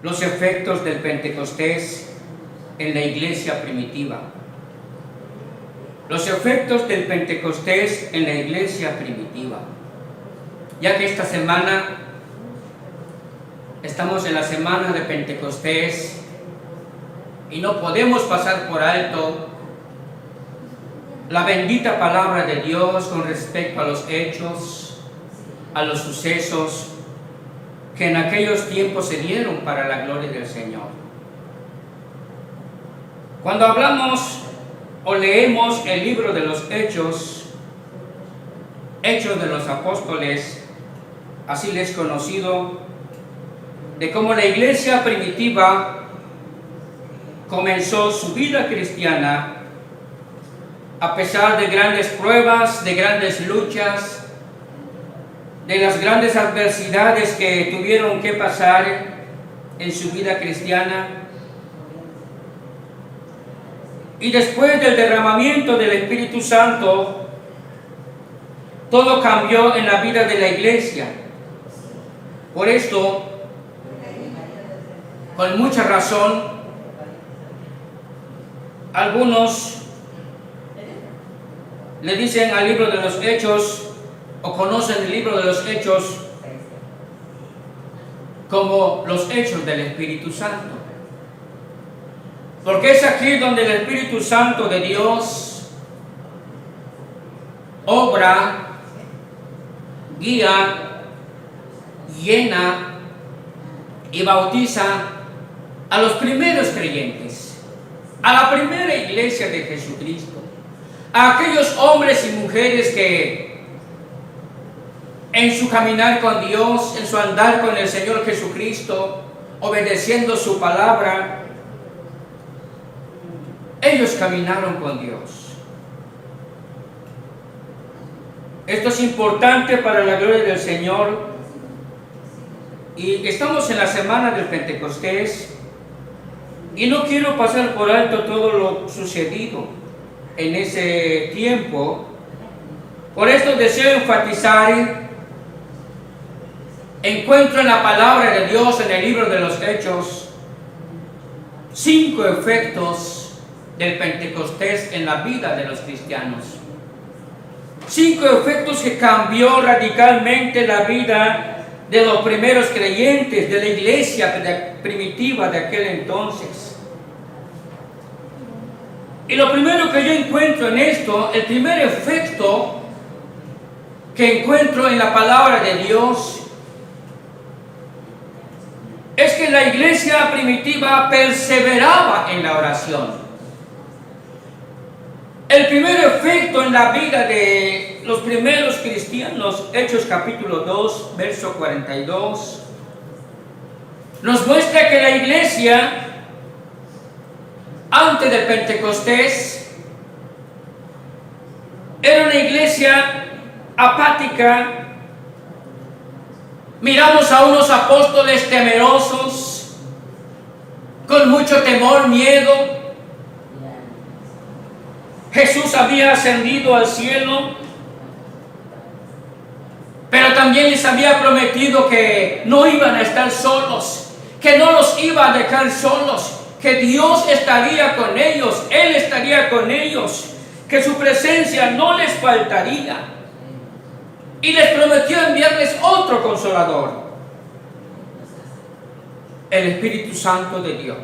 los efectos del Pentecostés en la iglesia primitiva. Los efectos del Pentecostés en la iglesia primitiva. Ya que esta semana estamos en la semana de Pentecostés y no podemos pasar por alto la bendita palabra de Dios con respecto a los hechos, a los sucesos que en aquellos tiempos se dieron para la gloria del Señor. Cuando hablamos o leemos el libro de los Hechos, Hechos de los Apóstoles, así les es conocido, de cómo la iglesia primitiva comenzó su vida cristiana a pesar de grandes pruebas, de grandes luchas, de las grandes adversidades que tuvieron que pasar en su vida cristiana. Y después del derramamiento del Espíritu Santo, todo cambió en la vida de la iglesia. Por esto, con mucha razón, algunos le dicen al libro de los Hechos, o conocen el libro de los Hechos como los Hechos del Espíritu Santo. Porque es aquí donde el Espíritu Santo de Dios obra, guía, llena y bautiza a los primeros creyentes, a la primera iglesia de Jesucristo, a aquellos hombres y mujeres que en su caminar con Dios, en su andar con el Señor Jesucristo, obedeciendo su palabra, ellos caminaron con Dios. Esto es importante para la gloria del Señor. Y estamos en la semana del Pentecostés y no quiero pasar por alto todo lo sucedido en ese tiempo. Por esto deseo enfatizar. Encuentro en la palabra de Dios, en el libro de los Hechos, 5 efectos del Pentecostés en la vida de los cristianos. 5 efectos que cambió radicalmente la vida de los primeros creyentes, de la iglesia primitiva de aquel entonces. Y lo primero que yo encuentro en esto, el primer efecto que encuentro en la palabra de Dios, es que la iglesia primitiva perseveraba en la oración. El primer efecto en la vida de los primeros cristianos, Hechos capítulo 2, verso 42, nos muestra que la iglesia, antes del Pentecostés, era una iglesia apática. Miramos a unos apóstoles temerosos, con mucho temor, miedo. Jesús había ascendido al cielo, pero también les había prometido que no iban a estar solos, que no los iba a dejar solos, que Dios estaría con ellos, Él estaría con ellos, que su presencia no les faltaría. Y les prometió enviarles otro consolador, el Espíritu Santo de Dios.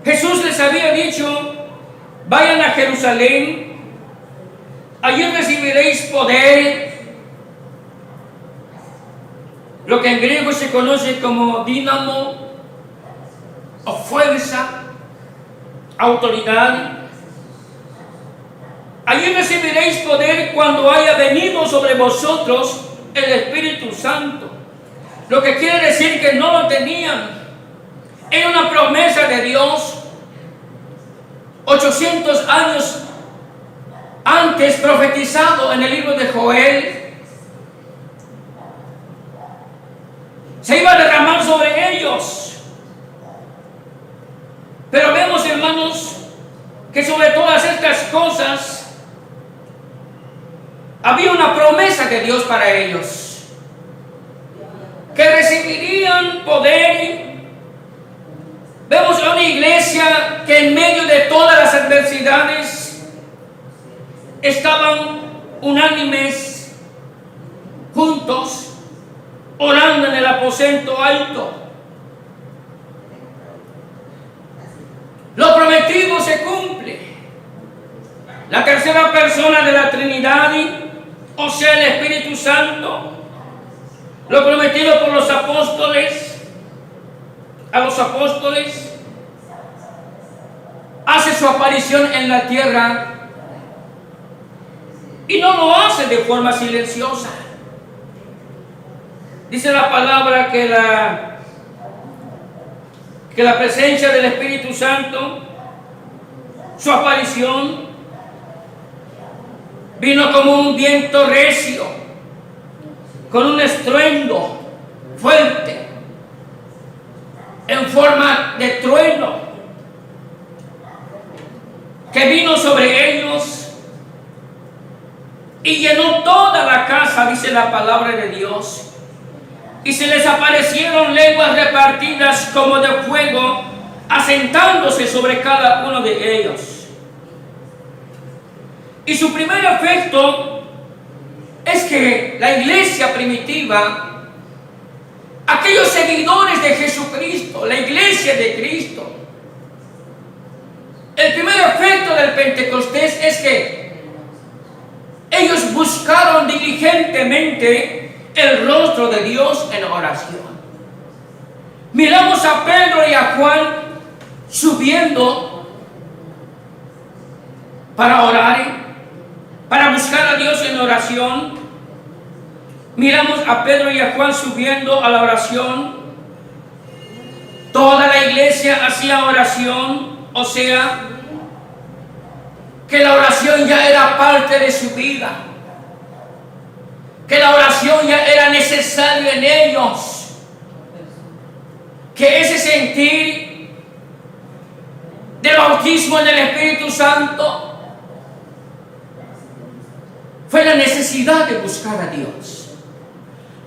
Jesús les había dicho: vayan a Jerusalén, allí recibiréis poder, lo que en griego se conoce como dínamo, o fuerza, autoridad. Allí recibiréis poder cuando haya venido sobre vosotros el Espíritu Santo. Lo que quiere decir que no lo tenían. Era una promesa de Dios. 800 años antes, profetizado en el libro de Joel. Se iba a derramar sobre ellos. Pero vemos, hermanos, que sobre todas estas cosas había una promesa de Dios para ellos, que recibirían poder. Vemos a una iglesia que en medio de todas las adversidades estaban unánimes, juntos, orando en el aposento alto. Lo prometido se cumple. La tercera persona de la Trinidad, o sea, el Espíritu Santo, lo prometido por los apóstoles, a los apóstoles, hace su aparición en la tierra y no lo hace de forma silenciosa. Dice la palabra que la presencia del Espíritu Santo, su aparición, vino como un viento recio, con un estruendo fuerte, en forma de trueno, que vino sobre ellos y llenó toda la casa, dice la palabra de Dios. Y se les aparecieron lenguas repartidas como de fuego, asentándose sobre cada uno de ellos. Y su primer efecto es que la iglesia primitiva, aquellos seguidores de Jesucristo, la iglesia de Cristo, el primer efecto del Pentecostés es que ellos buscaron diligentemente el rostro de Dios en oración. Miramos a Pedro y a Juan subiendo para orar, para buscar a Dios en oración. Miramos a Pedro y a Juan subiendo a la oración. Toda la iglesia hacía oración, o sea, que la oración ya era parte de su vida, que la oración ya era necesaria en ellos, que ese sentir del bautismo en el Espíritu Santo fue la necesidad de buscar a Dios.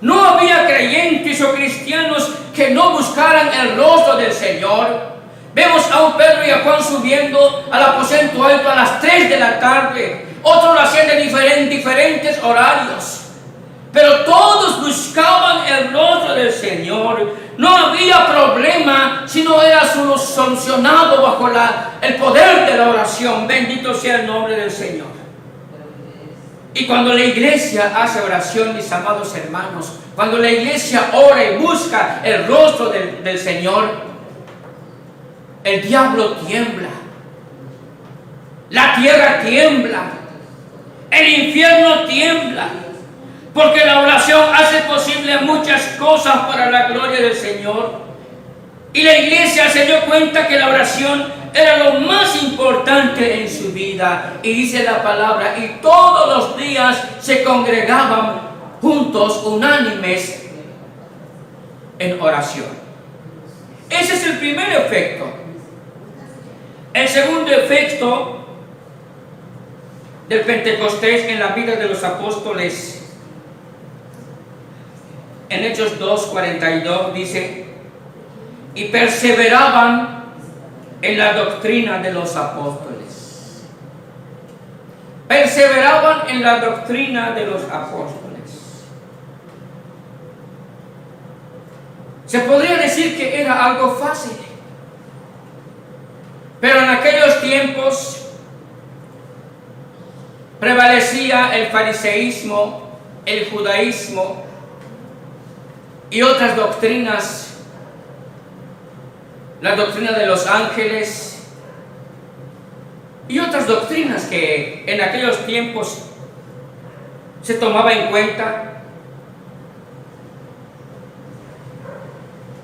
No había creyentes o cristianos que no buscaran el rostro del Señor. Vemos a un Pedro y a Juan subiendo al aposento alto a las 3 de la tarde. Otros lo hacían de diferentes horarios. Pero todos buscaban el rostro del Señor. No había problema si no era solucionado bajo el poder de la oración. Bendito sea el nombre del Señor. Y cuando la iglesia hace oración, mis amados hermanos, cuando la iglesia ora y busca el rostro del Señor, el diablo tiembla, la tierra tiembla, el infierno tiembla, porque la oración hace posible muchas cosas para la gloria del Señor. Y la iglesia se dio cuenta que la oración era lo más importante en su vida. Y dice la palabra, y todos los días se congregaban juntos, unánimes, en oración. Ese es el primer efecto. El segundo efecto del Pentecostés en la vida de los apóstoles, en Hechos 2:42 dice, y perseveraban en la doctrina de los apóstoles. Perseveraban en la doctrina de los apóstoles. Se podría decir que era algo fácil, pero en aquellos tiempos prevalecía el fariseísmo, el judaísmo y otras doctrinas, la doctrina de los ángeles y otras doctrinas que en aquellos tiempos se tomaba en cuenta.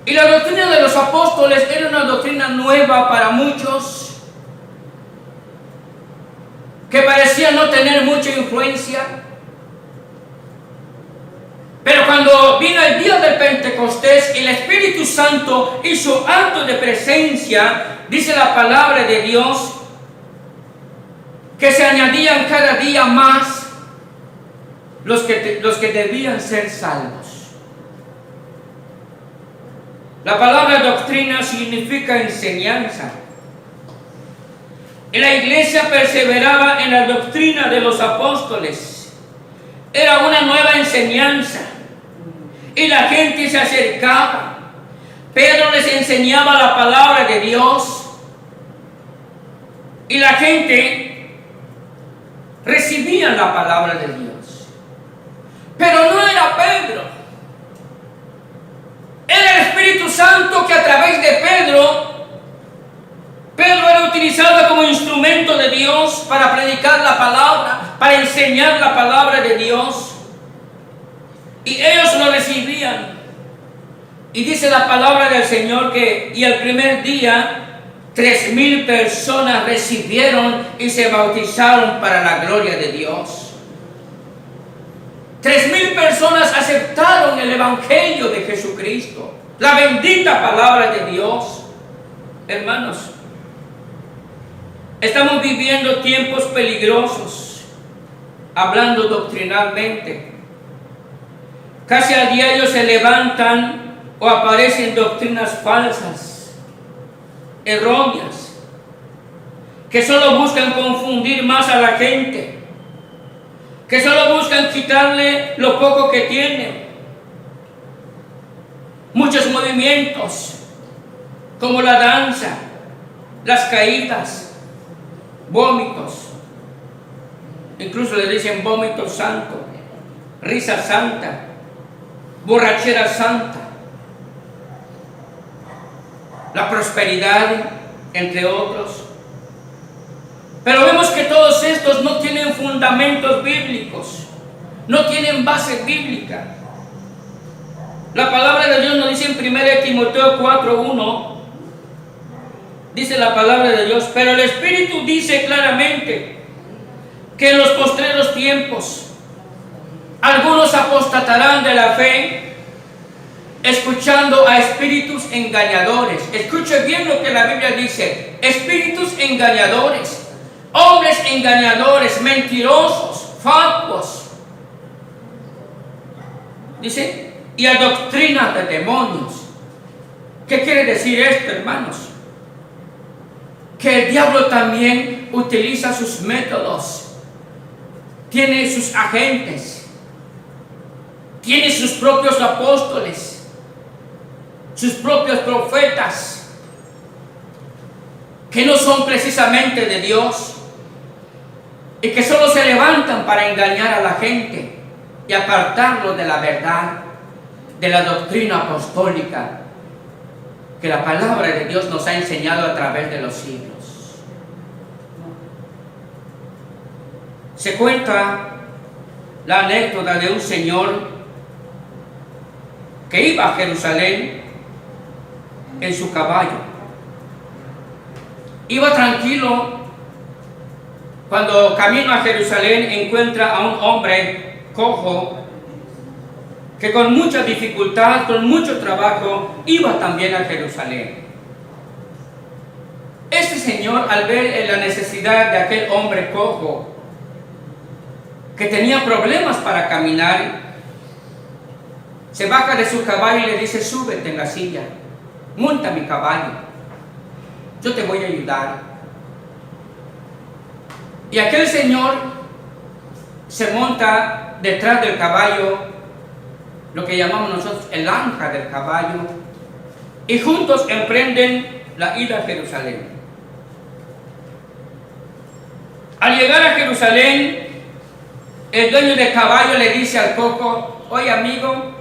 Y la doctrina de los apóstoles era una doctrina nueva para muchos, que parecía no tener mucha influencia. Pero cuando vino el día del Pentecostés, el Espíritu Santo hizo acto de presencia, dice la palabra de Dios, que se añadían cada día más los que debían ser salvos. La palabra doctrina significa enseñanza. Y la iglesia perseveraba en la doctrina de los apóstoles. Era una nueva enseñanza. Y la gente se acercaba. Pedro les enseñaba la palabra de Dios. Y la gente recibía la palabra de Dios. Pero no era Pedro. Era el Espíritu Santo que a través de Pedro era utilizado como instrumento de Dios para predicar la palabra, para enseñar la palabra de Dios. Y ellos lo recibían. Y dice la palabra del Señor que y el primer día 3,000 personas recibieron y se bautizaron para la gloria de Dios. 3,000 personas aceptaron el Evangelio de Jesucristo, la bendita palabra de Dios. Hermanos, estamos viviendo tiempos peligrosos, hablando doctrinalmente. Casi a diario se levantan o aparecen doctrinas falsas, erróneas, que solo buscan confundir más a la gente, que solo buscan quitarle lo poco que tiene. Muchos movimientos, como la danza, las caídas, vómitos, incluso le dicen vómito santo, risa santa, borrachera santa, la prosperidad, entre otros. Pero vemos que todos estos no tienen fundamentos bíblicos, no tienen base bíblica. La palabra de Dios nos dice en 1 Timoteo 4:1, dice la palabra de Dios, pero el Espíritu dice claramente que en los postreros tiempos algunos apostatarán de la fe, escuchando a espíritus engañadores. Escuche bien lo que la Biblia dice: espíritus engañadores, hombres engañadores, mentirosos, fatuos. Dice, y a doctrina de demonios. ¿Qué quiere decir esto, hermanos? Que el diablo también utiliza sus métodos, tiene sus agentes, tiene sus propios apóstoles, sus propios profetas, que no son precisamente de Dios y que solo se levantan para engañar a la gente y apartarlo de la verdad, de la doctrina apostólica que la palabra de Dios nos ha enseñado a través de los siglos. Se cuenta la anécdota de un señor que iba a Jerusalén en su caballo. Iba tranquilo. Cuando camino a Jerusalén encuentra a un hombre cojo que con mucha dificultad, con mucho trabajo, iba también a Jerusalén. Este señor, al ver la necesidad de aquel hombre cojo, que tenía problemas para caminar, se baja de su caballo y le dice: súbete en la silla, monta mi caballo, yo te voy a ayudar. Y aquel señor se monta detrás del caballo, lo que llamamos nosotros el anja del caballo, y juntos emprenden la ida a Jerusalén. Al llegar a Jerusalén, el dueño del caballo le dice al cojo: oye amigo,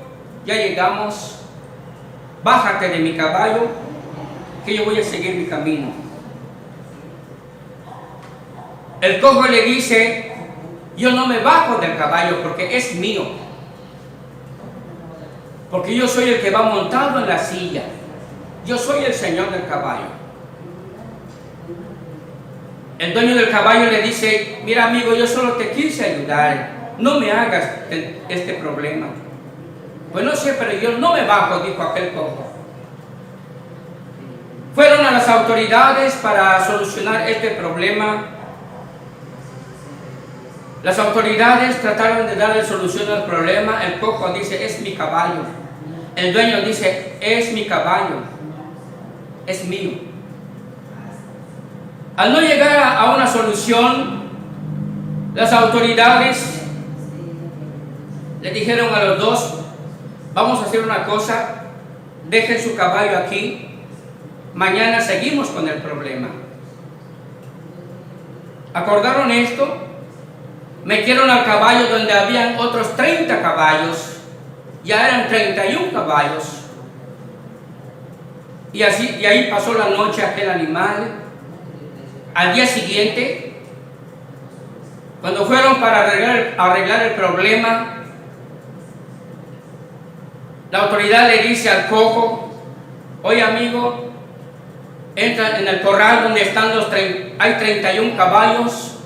ya llegamos, bájate de mi caballo, que yo voy a seguir mi camino. El cojo le dice: yo no me bajo del caballo porque es mío, porque yo soy el que va montado en la silla, yo soy el señor del caballo. El dueño del caballo le dice: mira amigo, yo solo te quise ayudar, no me hagas este problema. Pues no sé, pero yo no me bajo, dijo aquel cojo. Fueron a las autoridades para solucionar este problema. Las autoridades trataron de darle solución al problema. El cojo dice: es mi caballo. el dueño dice, es mi caballo, es mío. Al no llegar a una solución, las autoridades le dijeron a los dos, vamos a hacer una cosa, dejen su caballo aquí, mañana seguimos con el problema. Acordaron esto, metieron al caballo donde habían otros 30 caballos, ya eran 31 caballos, y ahí pasó la noche aquel animal. Al día siguiente, cuando fueron para arreglar el problema, la autoridad le dice al cojo, oye amigo, entra en el corral donde están hay 31 caballos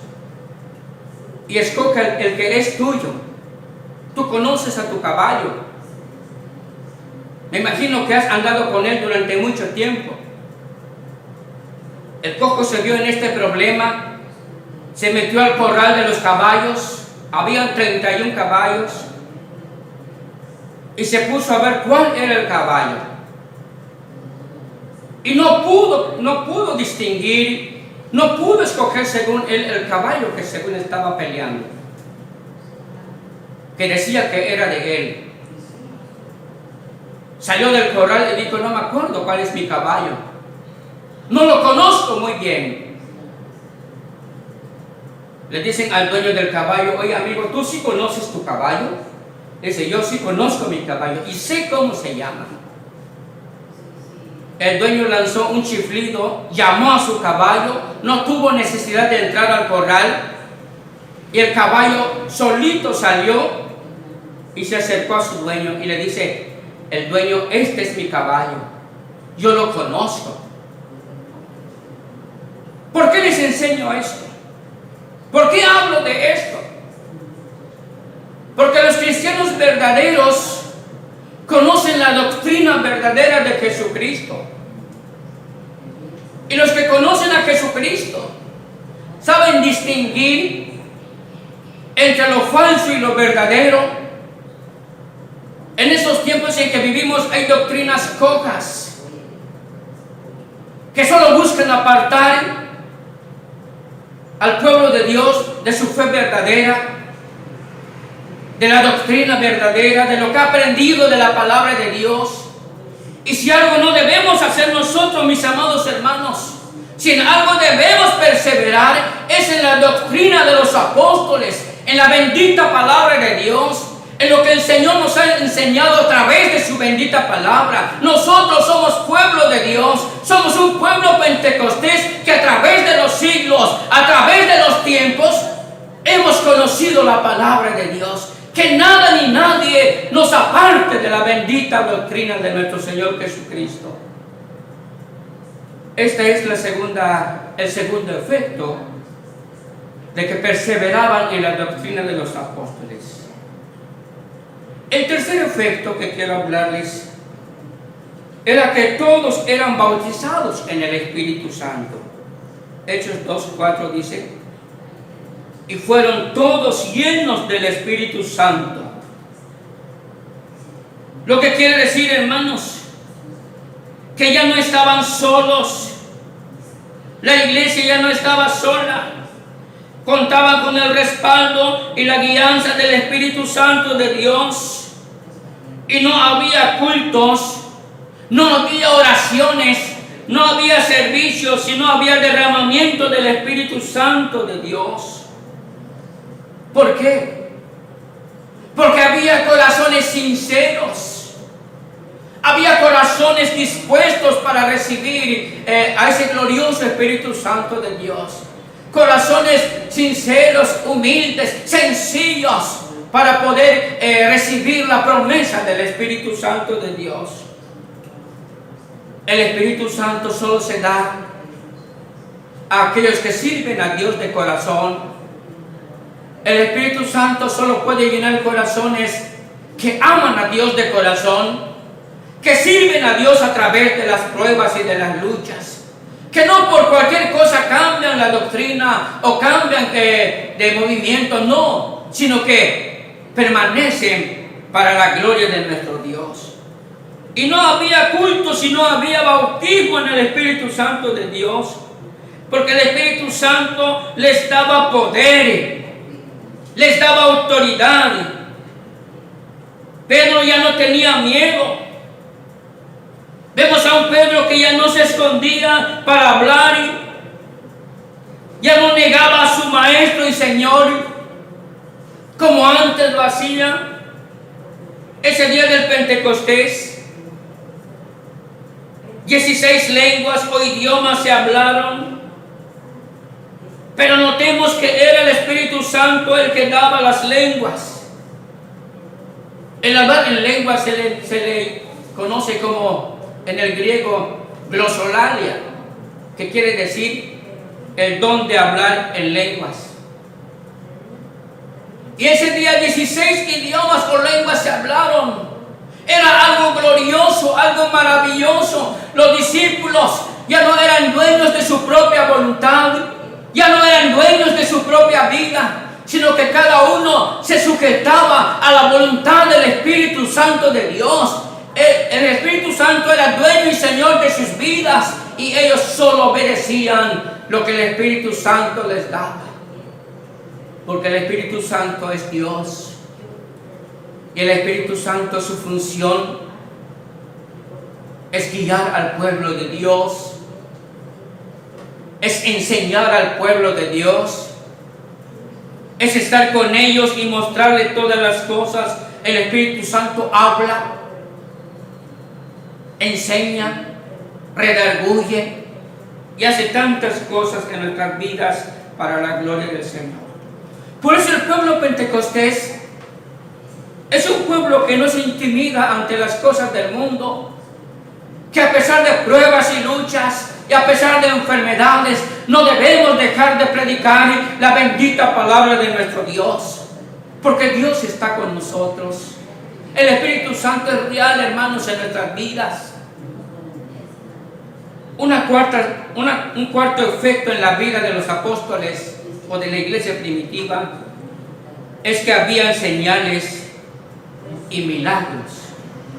y escoge el que es tuyo. Tú conoces a tu caballo. Me imagino que has andado con él durante mucho tiempo. El cojo se vio en este problema, se metió al corral de los caballos, habían 31 caballos, y se puso a ver cuál era el caballo. Y no pudo distinguir, no pudo escoger según él el caballo que según estaba peleando, que decía que era de él. Salió del corral y dijo, no me acuerdo cuál es mi caballo, no lo conozco muy bien. Le dicen al dueño del caballo, oye amigo, ¿tú sí conoces tu caballo? Dice, yo sí conozco mi caballo y sé cómo se llama. El dueño lanzó un chiflido, llamó a su caballo, no tuvo necesidad de entrar al corral, y el caballo solito salió y se acercó a su dueño y le dice, el dueño, este es mi caballo, yo lo conozco. ¿Por qué les enseño esto? ¿Por qué hablo de esto? Porque los cristianos verdaderos conocen la doctrina verdadera de Jesucristo. Y los que conocen a Jesucristo saben distinguir entre lo falso y lo verdadero. En estos tiempos en que vivimos hay doctrinas cojas que solo buscan apartar al pueblo de Dios de su fe verdadera, de la doctrina verdadera, de lo que ha aprendido de la palabra de Dios. Y si algo no debemos hacer nosotros, mis amados hermanos, si en algo debemos perseverar, es en la doctrina de los apóstoles, en la bendita palabra de Dios, en lo que el Señor nos ha enseñado a través de su bendita palabra. Nosotros somos pueblo de Dios, somos un pueblo pentecostés que a través de los siglos, a través de los tiempos, hemos conocido la palabra de Dios. Que nada ni nadie nos aparte de la bendita doctrina de nuestro Señor Jesucristo. Este es el segundo efecto de que perseveraban en la doctrina de los apóstoles. El tercer efecto que quiero hablarles era que todos eran bautizados en el Espíritu Santo. Hechos 2:4 dice, y fueron todos llenos del Espíritu Santo. Lo que quiere decir, hermanos, que ya no estaban solos. La iglesia ya no estaba sola. Contaban con el respaldo y la guianza del Espíritu Santo de Dios. Y no había cultos, no había oraciones, no había servicios, sino había derramamiento del Espíritu Santo de Dios. ¿Por qué? Porque había corazones sinceros, había corazones dispuestos para recibir a ese glorioso Espíritu Santo de Dios. Corazones sinceros, humildes, sencillos, para poder recibir la promesa del Espíritu Santo de Dios. El Espíritu Santo solo se da a aquellos que sirven a Dios de corazón. El Espíritu Santo solo puede llenar corazones que aman a Dios de corazón, que sirven a Dios a través de las pruebas y de las luchas, que no por cualquier cosa cambian la doctrina o cambian de movimiento, no, sino que permanecen para la gloria de nuestro Dios. Y no había culto si no había bautismo en el Espíritu Santo de Dios. Porque el Espíritu Santo les daba poder, les daba autoridad. Pedro ya no tenía miedo. Vemos a un Pedro que ya no se escondía para hablar, ya no negaba a su maestro y Señor como antes lo hacía. Ese día del Pentecostés, 16 lenguas o idiomas se hablaron, pero notemos que era el Espíritu Santo el que daba las lenguas. El hablar en lenguas se le conoce como, en el griego, glosolalia, que quiere decir el don de hablar en lenguas. Y ese día 16 idiomas o lenguas se hablaron. Era algo glorioso, algo maravilloso. Los discípulos ya no eran dueños de su propia voluntad, ya no eran dueños de su propia vida, sino que cada uno se sujetaba a la voluntad del Espíritu Santo de Dios. El Espíritu Santo era dueño y Señor de sus vidas, y ellos solo obedecían lo que el Espíritu Santo les daba. Porque el Espíritu Santo es Dios. Y el Espíritu Santo, su función es guiar al pueblo de Dios, es enseñar al pueblo de Dios, es estar con ellos y mostrarle todas las cosas. El Espíritu Santo habla, enseña, redarguye y hace tantas cosas en nuestras vidas para la gloria del Señor. Por eso el pueblo pentecostés es un pueblo que no se intimida ante las cosas del mundo, que a pesar de pruebas y luchas y a pesar de enfermedades, no debemos dejar de predicar la bendita palabra de nuestro Dios, porque Dios está con nosotros. El Espíritu Santo es real, hermanos, en nuestras vidas. Un cuarto efecto en la vida de los apóstoles o de la iglesia primitiva es que había señales y milagros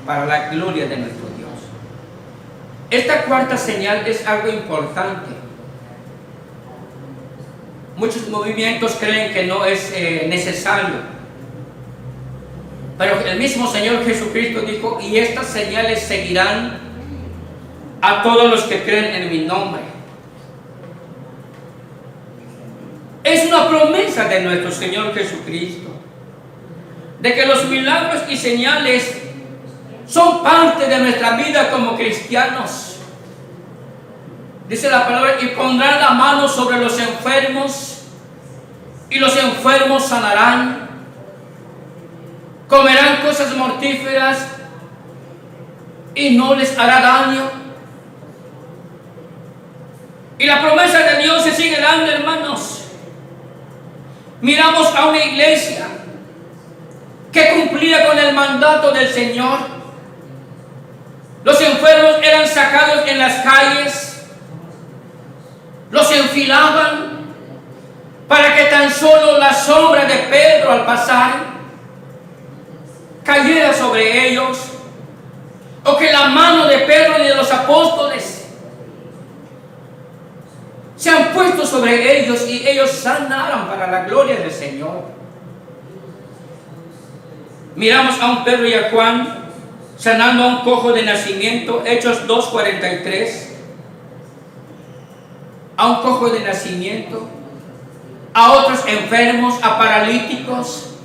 para la gloria de nuestro Dios. Esta cuarta señal es algo importante. Muchos movimientos creen que no es necesario, pero el mismo Señor Jesucristo dijo: y estas señales seguirán a todos los que creen en mi nombre. Es una promesa de nuestro Señor Jesucristo, de que los milagros y señales son parte de nuestra vida como cristianos. Dice la palabra: y pondrán la mano sobre los enfermos, y los enfermos sanarán. Comerán cosas mortíferas, y no les hará daño. Y la promesa de Dios se sigue dando, hermanos. Miramos a una iglesia que cumplía con el mandato del Señor. Los enfermos eran sacados en las calles, los enfilaban para que tan solo la sombra de Pedro al pasar cayera sobre ellos, o que la mano de Pedro y de los apóstoles se han puesto sobre ellos y ellos sanaran para la gloria del Señor. Miramos a un Pedro y a Juan sanando a un cojo de nacimiento, Hechos 2:43. A un cojo de nacimiento, a otros enfermos, a paralíticos,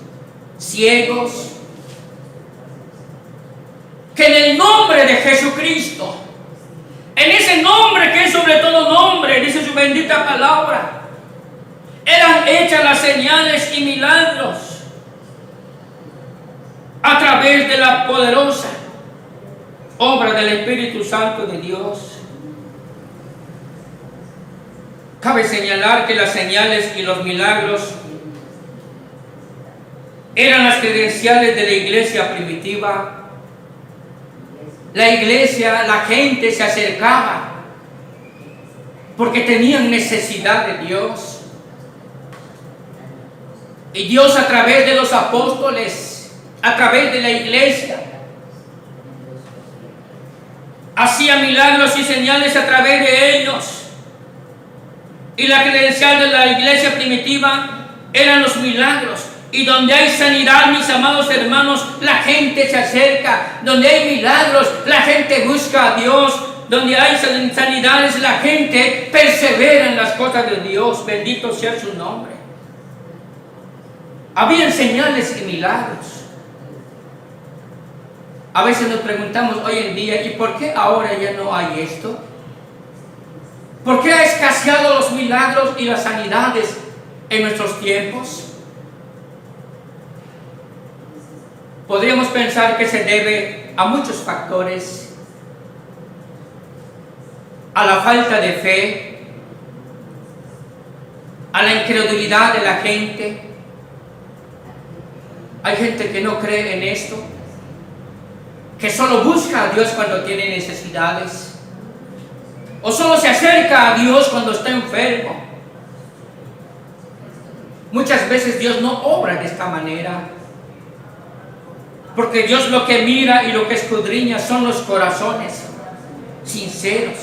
ciegos, que en el nombre de Jesucristo, en ese nombre que es sobre todo nombre, dice su bendita palabra, eran hechas las señales y milagros a través de la poderosa obra del Espíritu Santo de Dios. Cabe señalar que las señales y los milagros eran las credenciales de la iglesia primitiva. La iglesia, la gente se acercaba porque tenían necesidad de Dios. Y Dios, a través de los apóstoles, a través de la iglesia, hacía milagros y señales a través de ellos. Y la credencial de la iglesia primitiva eran los milagros. Y donde hay sanidad, mis amados hermanos, la gente se acerca. Donde hay milagros, la gente busca a Dios. Donde hay sanidades, la gente persevera en las cosas de Dios. Bendito sea su nombre. Habían señales y milagros. A veces nos preguntamos hoy en día, ¿y por qué ahora ya no hay esto? ¿Por qué ha escaseado los milagros y las sanidades en nuestros tiempos? Podríamos pensar que se debe a muchos factores: a la falta de fe, a la incredulidad de la gente. Hay gente que no cree en esto, que solo busca a Dios cuando tiene necesidades, o solo se acerca a Dios cuando está enfermo. Muchas veces Dios no obra de esta manera, porque Dios lo que mira y lo que escudriña son los corazones sinceros,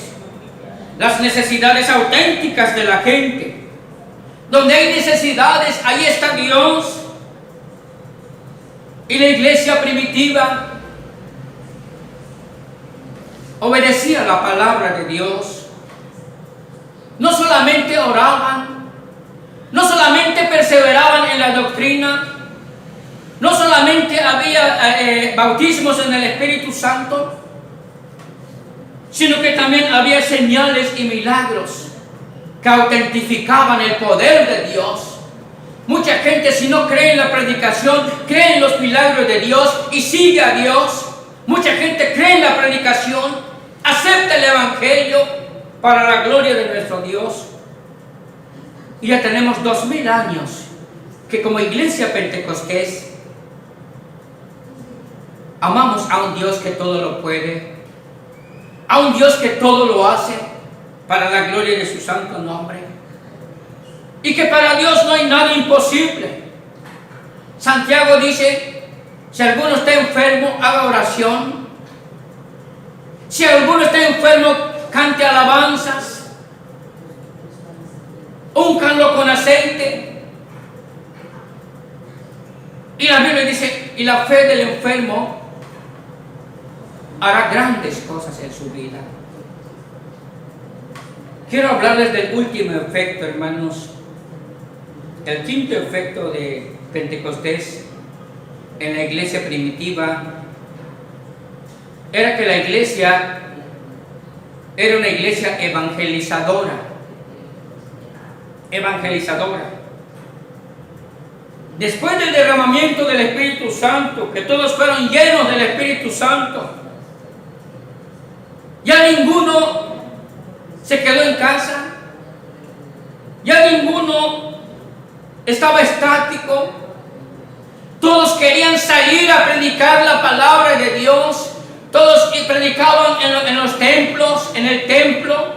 las necesidades auténticas de la gente. Donde hay necesidades, ahí está Dios. Y la iglesia primitiva obedecía la palabra de Dios. No solamente oraban, no solamente perseveraban en la doctrina, no solamente había bautismos en el Espíritu Santo, sino que también había señales y milagros que autentificaban el poder de Dios. Mucha gente, si no cree en la predicación, cree en los milagros de Dios y sigue a Dios. Mucha gente cree en la predicación, acepta el Evangelio para la gloria de nuestro Dios. Y ya tenemos 2000 años que como iglesia Pentecostés amamos a un Dios que todo lo puede, a un Dios que todo lo hace para la gloria de su santo nombre, y que para Dios no hay nada imposible. Santiago dice: si alguno está enfermo, haga oración. Si alguno está enfermo, cante alabanzas, úncanlo con aceite. Y la Biblia dice: y la fe del enfermo hará grandes cosas en su vida. Quiero hablarles del último efecto, hermanos. El quinto efecto de Pentecostés en la iglesia primitiva era que la iglesia era una iglesia evangelizadora. Evangelizadora. Después del derramamiento del Espíritu Santo, que todos fueron llenos del Espíritu Santo, ya ninguno se quedó en casa, ya ninguno estaba estático. Todos querían salir a predicar la palabra de Dios. Todos predicaban en los templos, en el templo.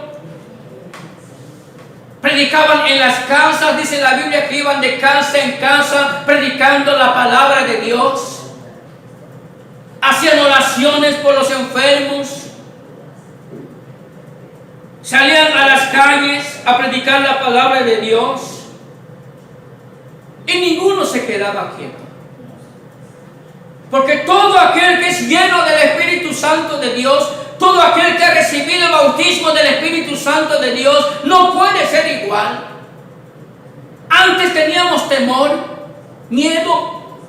Predicaban en las casas. Dice la Biblia que iban de casa en casa predicando la palabra de Dios. Hacían oraciones por los enfermos. Salían a las calles a predicar la palabra de Dios. Y ninguno se quedaba quieto. Porque todo aquel que es lleno del Espíritu Santo de Dios, todo aquel que ha recibido el bautismo del Espíritu Santo de Dios, no puede ser igual. Antes teníamos temor, miedo.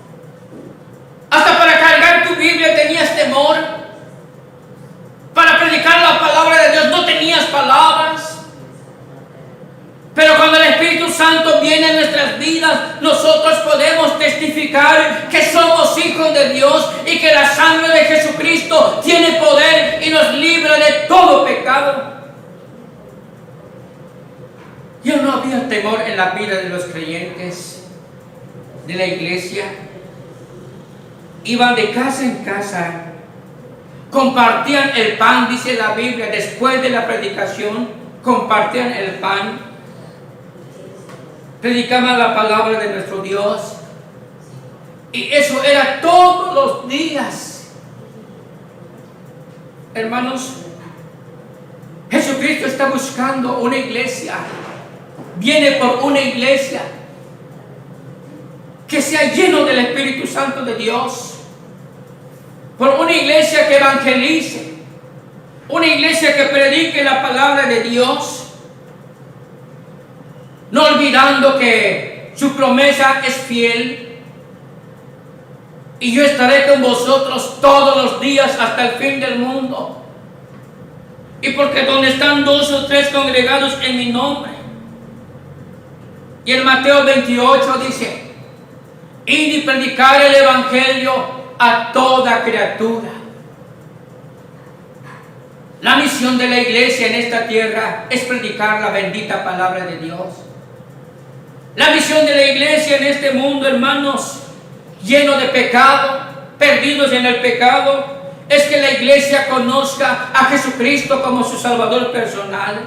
Hasta para cargar tu Biblia tenías temor. Para predicar la palabra de Dios no tenías palabras. Pero cuando el Espíritu Santo viene en nuestras vidas, nosotros podemos testificar que somos hijos de Dios y que la sangre de Jesucristo tiene poder y nos libra de todo pecado. Ya no había temor en la vida de los creyentes de la iglesia. Iban de casa en casa, compartían el pan, dice la Biblia, después de la predicación, compartían el pan. Predicaban la palabra de nuestro Dios. Y eso era todos los días. Hermanos, Jesucristo está buscando una iglesia. Viene por una iglesia que sea lleno del Espíritu Santo de Dios. Por una iglesia que evangelice. Una iglesia que predique la palabra de Dios. No olvidando que su promesa es fiel. Y yo estaré con vosotros todos los días hasta el fin del mundo. Y porque donde están 2 o 3 congregados en mi nombre. Y en Mateo 28 dice: id y predicar el evangelio a toda criatura. La misión de la iglesia en esta tierra es predicar la bendita palabra de Dios. La misión de la iglesia en este mundo, hermanos, lleno de pecado, perdidos en el pecado, es que la iglesia conozca a Jesucristo como su Salvador personal.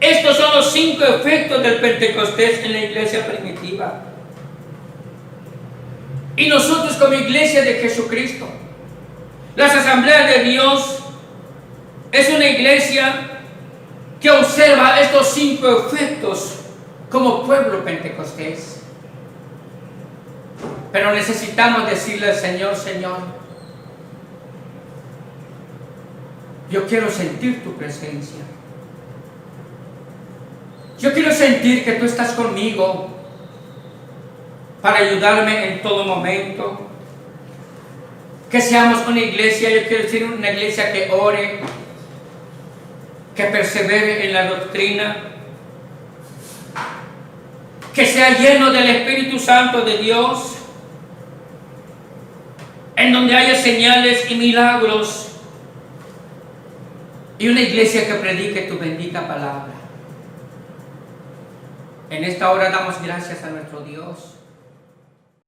Estos son los 5 efectos del Pentecostés en la iglesia primitiva. Y nosotros como iglesia de Jesucristo, las asambleas de Dios, es una iglesia que observa estos 5 efectos como pueblo pentecostés. Pero necesitamos decirle al Señor: Señor, yo quiero sentir tu presencia. Yo quiero sentir que tú estás conmigo para ayudarme en todo momento. Que seamos una iglesia, yo quiero decir, una iglesia que ore, que persevere en la doctrina, que sea lleno del Espíritu Santo de Dios, en donde haya señales y milagros, y una iglesia que predique tu bendita palabra. En esta hora damos gracias a nuestro Dios.